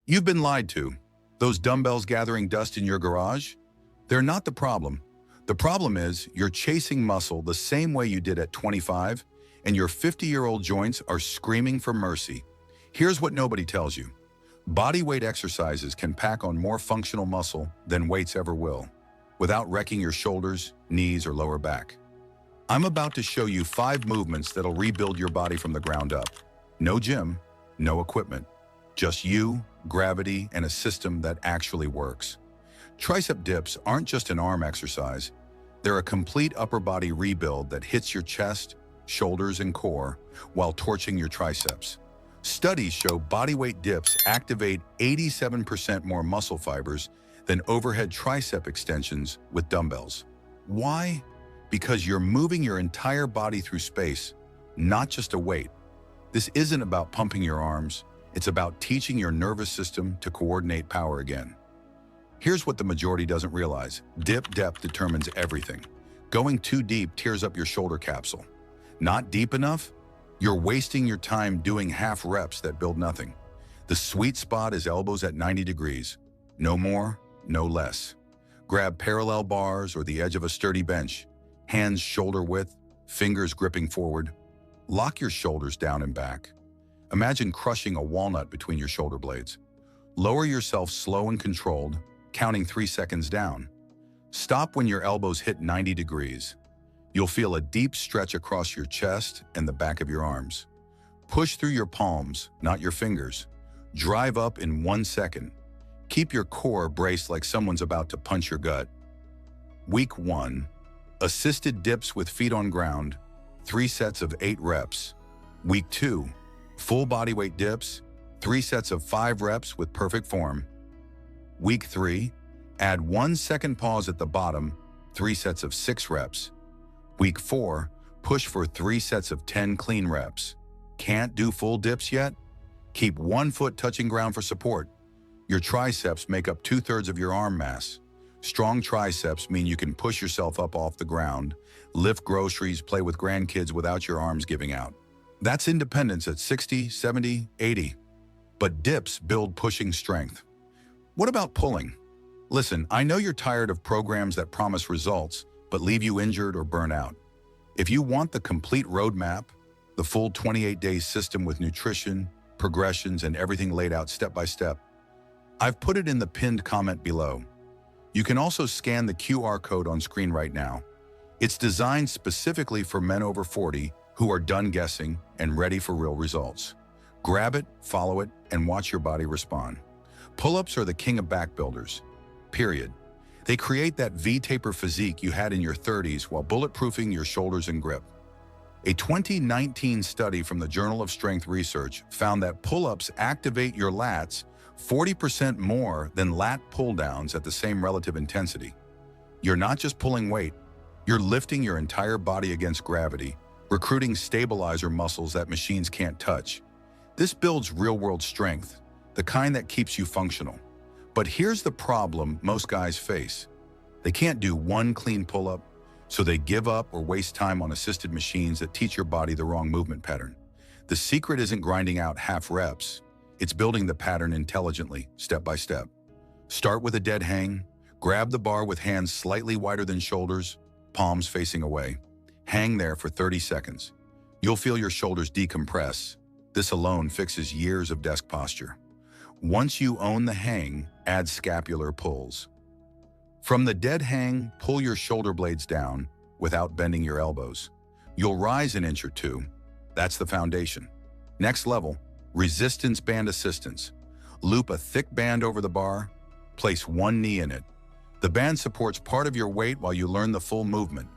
You've been lied to. Those dumbbells gathering dust in your garage? They're not the problem. The problem is you're chasing muscle the same way you did at 25, and your 50-year-old joints are screaming for mercy. Here's what nobody tells you. Body weight exercises can pack on more functional muscle than weights ever will, without wrecking your shoulders, knees, or lower back. I'm about to show you 5 movements that'll rebuild your body from the ground up. No gym, no equipment. Just you, gravity, and a system that actually works. Tricep dips aren't just an arm exercise. They're a complete upper body rebuild that hits your chest, shoulders, and core while torching your triceps. Studies show bodyweight dips activate 87% more muscle fibers than overhead tricep extensions with dumbbells. Why? Because you're moving your entire body through space, not just a weight. This isn't about pumping your arms. It's about teaching your nervous system to coordinate power again. Here's what the majority doesn't realize. Dip depth determines everything. Going too deep tears up your shoulder capsule. Not deep enough? You're wasting your time doing half reps that build nothing. The sweet spot is elbows at 90 degrees. No more, no less. Grab parallel bars or the edge of a sturdy bench. Hands shoulder width, fingers gripping forward. Lock your shoulders down and back. Imagine crushing a walnut between your shoulder blades. Lower yourself slow and controlled, counting 3 seconds down. Stop when your elbows hit 90 degrees. You'll feel a deep stretch across your chest and the back of your arms. Push through your palms, not your fingers. Drive up in 1 second. Keep your core braced like someone's about to punch your gut. Week 1. Assisted dips with feet on ground, 3 sets of 8 reps. Week 2. Full bodyweight dips, 3 sets of 5 reps with perfect form. Week 3. Add 1 second pause at the bottom, 3 sets of 6 reps. Week 4, push for 3 sets of 10 clean reps. Can't do full dips yet? Keep 1 foot touching ground for support. Your triceps make up 2/3 of your arm mass. Strong triceps mean you can push yourself up off the ground, lift groceries, play with grandkids without your arms giving out. That's independence at 60, 70, 80. But dips build pushing strength. What about pulling? Listen, I know you're tired of programs that promise results, but leave you injured or burn out. If you want the complete roadmap, the full 28-day system with nutrition, progressions, and everything laid out step by step, I've put it in the pinned comment below. You can also scan the QR code on screen right now. It's designed specifically for men over 40 who are done guessing and ready for real results. Grab it, follow it, and watch your body respond. Pull-ups are the king of back builders, period. They create that V-taper physique you had in your 30s while bulletproofing your shoulders and grip. A 2019 study from the Journal of Strength Research found that pull-ups activate your lats 40% more than lat pull-downs at the same relative intensity. You're not just pulling weight, you're lifting your entire body against gravity, recruiting stabilizer muscles that machines can't touch. This builds real-world strength, the kind that keeps you functional. But here's the problem most guys face. They can't do 1 clean pull-up, so they give up or waste time on assisted machines that teach your body the wrong movement pattern. The secret isn't grinding out half reps. It's building the pattern intelligently, step by step. Start with a dead hang. Grab the bar with hands slightly wider than shoulders, palms facing away. Hang there for 30 seconds. You'll feel your shoulders decompress. This alone fixes years of desk posture. Once you own the hang, add scapular pulls. From the dead hang, pull your shoulder blades down without bending your elbows. You'll rise an inch or 2. That's the foundation. Next level, resistance band assistance. Loop a thick band over the bar, place 1 knee in it. The band supports part of your weight while you learn the full movement.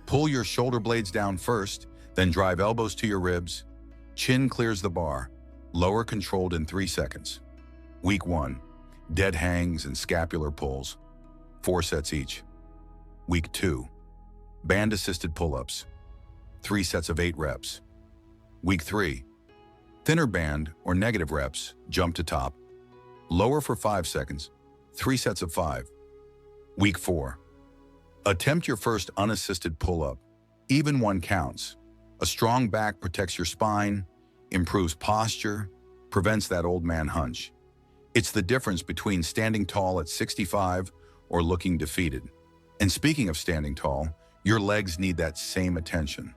Pull your shoulder blades down first, then drive elbows to your ribs. Chin clears the bar. Lower controlled in 3 seconds. Week 1, dead hangs and scapular pulls, 4 sets each. Week 2, band-assisted pull-ups, 3 sets of 8 reps. Week 3, thinner band or negative reps, jump to top. Lower for 5 seconds, 3 sets of 5. Week 4, attempt your first unassisted pull-up. Even 1 counts. A strong back protects your spine, improves posture, prevents that old man hunch. It's the difference between standing tall at 65 or looking defeated. And speaking of standing tall, your legs need that same attention.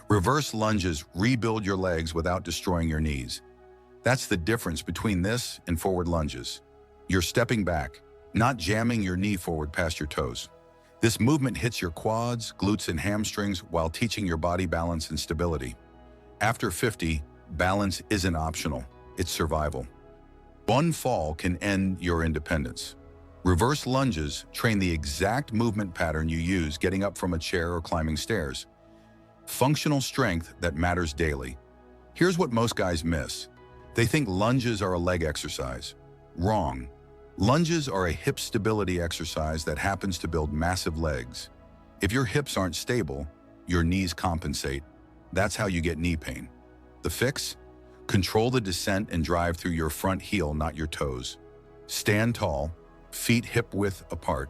Reverse lunges rebuild your legs without destroying your knees. That's the difference between this and forward lunges. You're stepping back, not jamming your knee forward past your toes. This movement hits your quads, glutes, and hamstrings while teaching your body balance and stability. After 50, balance isn't optional, it's survival. One fall can end your independence. Reverse lunges train the exact movement pattern you use getting up from a chair or climbing stairs. Functional strength that matters daily. Here's what most guys miss. They think lunges are a leg exercise. Wrong. Lunges are a hip stability exercise that happens to build massive legs. If your hips aren't stable, your knees compensate. That's how you get knee pain. The fix? Control the descent and drive through your front heel, not your toes. Stand tall, feet hip-width apart.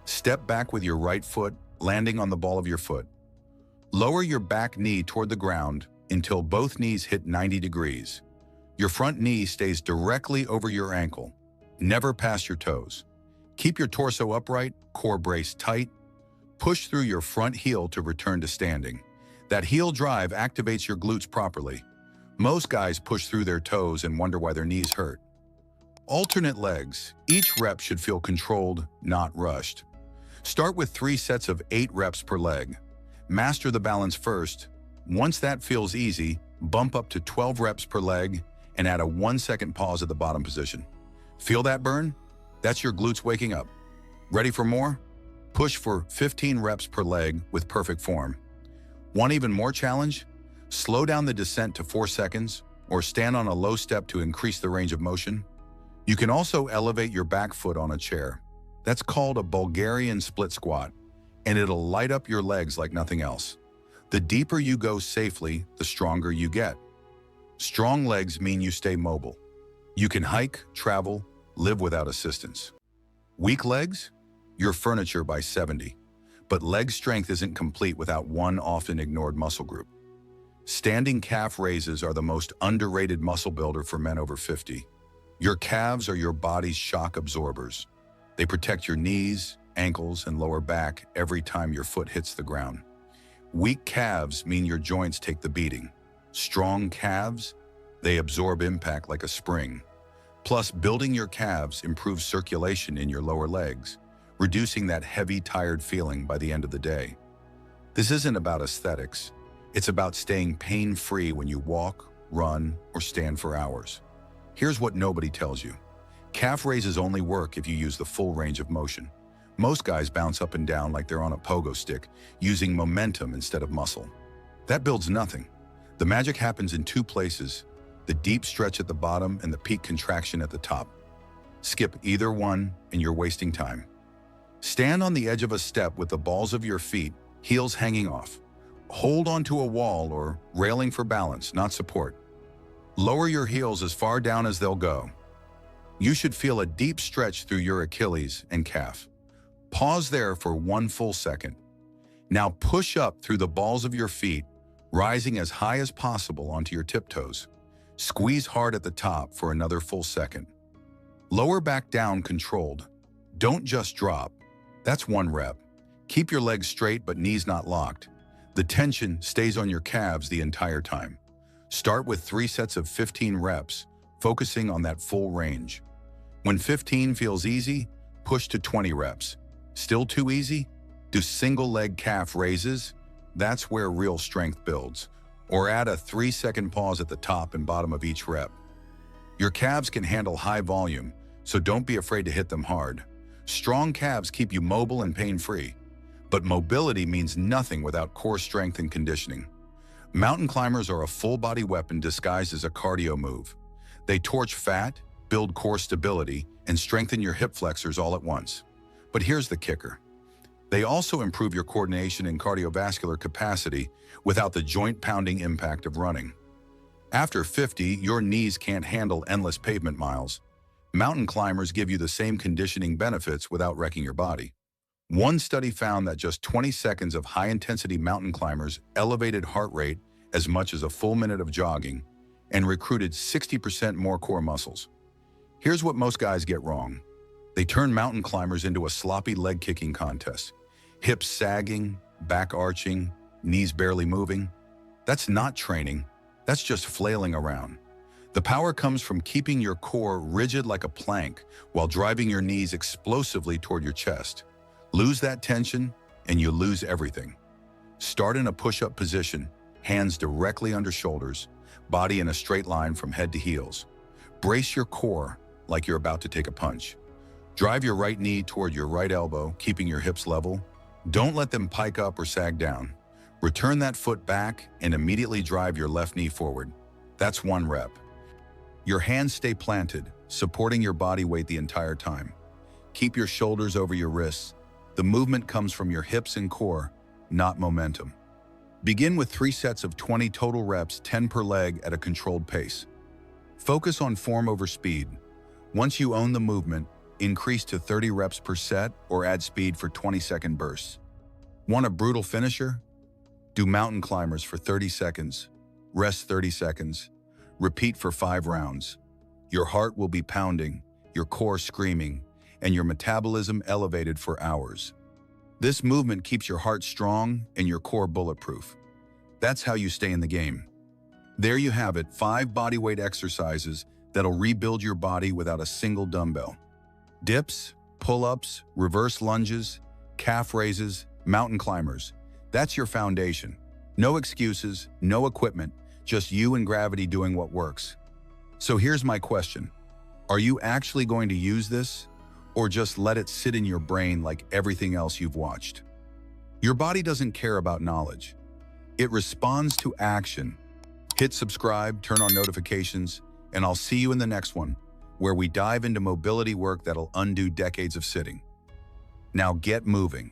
Step back with your right foot landing on the ball of your foot. Lower your back knee toward the ground until both knees hit 90 degrees. Your front knee stays directly over your ankle, never past your toes. Keep your torso upright, core braced tight. Push through your front heel to return to standing. That heel drive activates your glutes properly. Most guys push through their toes and wonder why their knees hurt. Alternate legs. Each rep should feel controlled, not rushed. Start with 3 sets of 8 reps per leg. Master the balance first. Once that feels easy, bump up to 12 reps per leg and add a 1-second pause at the bottom position. Feel that burn? That's your glutes waking up. Ready for more? Push for 15 reps per leg with perfect form. Want even more challenge? Slow down the descent to 4 seconds or stand on a low step to increase the range of motion. You can also elevate your back foot on a chair. That's called a Bulgarian split squat, and it'll light up your legs like nothing else. The deeper you go safely, the stronger you get. Strong legs mean you stay mobile. You can hike, travel, live without assistance. Weak legs? You're furniture by 70. But leg strength isn't complete without one often ignored muscle group. Standing calf raises are the most underrated muscle builder for men over 50. Your calves are your body's shock absorbers. They protect your knees, ankles, and lower back every time your foot hits the ground. Weak calves mean your joints take the beating. Strong calves, they absorb impact like a spring. Plus, building your calves improves circulation in your lower legs, reducing that heavy, tired feeling by the end of the day. This isn't about aesthetics. It's about staying pain-free when you walk, run, or stand for hours. Here's what nobody tells you. Calf raises only work if you use the full range of motion. Most guys bounce up and down like they're on a pogo stick, using momentum instead of muscle. That builds nothing. The magic happens in 2 places, the deep stretch at the bottom and the peak contraction at the top. Skip either one and you're wasting time. Stand on the edge of a step with the balls of your feet, heels hanging off. Hold onto a wall or railing for balance, not support. Lower your heels as far down as they'll go. You should feel a deep stretch through your Achilles and calf. Pause there for 1 full second. Now push up through the balls of your feet, rising as high as possible onto your tiptoes. Squeeze hard at the top for another full second. Lower back down controlled. Don't just drop. That's 1 rep. Keep your legs straight but knees not locked. The tension stays on your calves the entire time. Start with 3 sets of 15 reps, focusing on that full range. When 15 feels easy, push to 20 reps. Still too easy? Do single leg calf raises. That's where real strength builds. Or add a 3-second pause at the top and bottom of each rep. Your calves can handle high volume, so don't be afraid to hit them hard. Strong calves keep you mobile and pain-free. But mobility means nothing without core strength and conditioning. Mountain climbers are a full-body weapon disguised as a cardio move. They torch fat, build core stability, and strengthen your hip flexors all at once. But here's the kicker. They also improve your coordination and cardiovascular capacity without the joint-pounding impact of running. After 50, your knees can't handle endless pavement miles. Mountain climbers give you the same conditioning benefits without wrecking your body. One study found that just 20 seconds of high-intensity mountain climbers elevated heart rate as much as a full minute of jogging and recruited 60% more core muscles. Here's what most guys get wrong. They turn mountain climbers into a sloppy leg kicking contest. Hips sagging, back arching, knees barely moving. That's not training, that's just flailing around. The power comes from keeping your core rigid like a plank while driving your knees explosively toward your chest. Lose that tension and you lose everything. Start in a push-up position, hands directly under shoulders, body in a straight line from head to heels. Brace your core like you're about to take a punch. Drive your right knee toward your right elbow, keeping your hips level. Don't let them pike up or sag down. Return that foot back and immediately drive your left knee forward. That's 1 rep. Your hands stay planted, supporting your body weight the entire time. Keep your shoulders over your wrists. The movement comes from your hips and core, not momentum. Begin with 3 sets of 20 total reps, 10 per leg at a controlled pace. Focus on form over speed. Once you own the movement, increase to 30 reps per set or add speed for 20-second bursts. Want a brutal finisher? Do mountain climbers for 30 seconds, rest 30 seconds, repeat for 5 rounds. Your heart will be pounding, your core screaming, and your metabolism elevated for hours. This movement keeps your heart strong and your core bulletproof. That's how you stay in the game. There you have it, 5 bodyweight exercises that'll rebuild your body without a single dumbbell. Dips, pull-ups, reverse lunges, calf raises, mountain climbers. That's your foundation. No excuses, no equipment, just you and gravity doing what works. So here's my question. Are you actually going to use this, or just let it sit in your brain like everything else you've watched? Your body doesn't care about knowledge. It responds to action. Hit subscribe, turn on notifications, and I'll see you in the next one, where we dive into mobility work that'll undo decades of sitting. Now get moving.